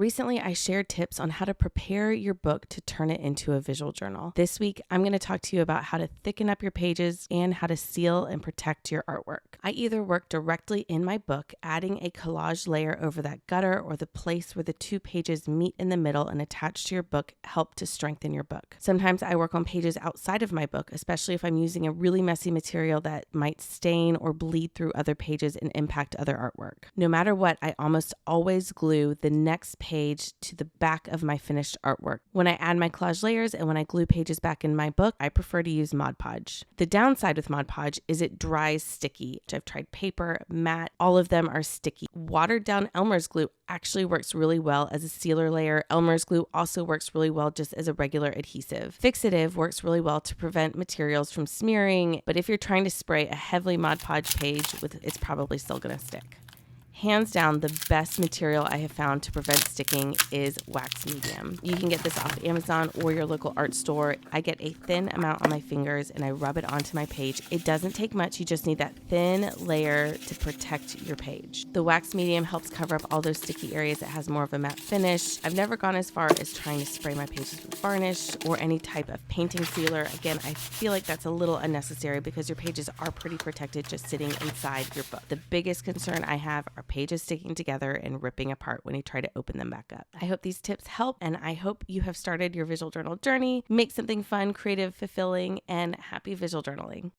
Recently, I shared tips on how to prepare your book to turn it into a visual journal. This week, I'm going to talk to you about how to thicken up your pages and how to seal and protect your artwork. I either work directly in my book, adding a collage layer over that gutter, or the place where the two pages meet in the middle and attach to your book help to strengthen your book. Sometimes I work on pages outside of my book, especially if I'm using a really messy material that might stain or bleed through other pages and impact other artwork. No matter what, I almost always glue the next page to the back of my finished artwork. When I add my collage layers and when I glue pages back in my book, I prefer to use Mod Podge. The downside with Mod Podge is it dries sticky. I've tried paper, matte, all of them are sticky. Watered down Elmer's glue actually works really well as a sealer layer. Elmer's glue also works really well just as a regular adhesive. Fixative works really well to prevent materials from smearing, but if you're trying to spray a heavily Mod Podge page, it's probably still going to stick. Hands down, the best material I have found to prevent sticking is wax medium. You can get this off Amazon or your local art store. I get a thin amount on my fingers and I rub it onto my page. It doesn't take much. You just need that thin layer to protect your page. The wax medium helps cover up all those sticky areas. It has more of a matte finish. I've never gone as far as trying to spray my pages with varnish or any type of painting sealer. Again, I feel like that's a little unnecessary because your pages are pretty protected just sitting inside your book. The biggest concern I have are pages sticking together and ripping apart when you try to open them back up. I hope these tips help, and I hope you have started your visual journal journey. Make something fun, creative, fulfilling, and happy visual journaling.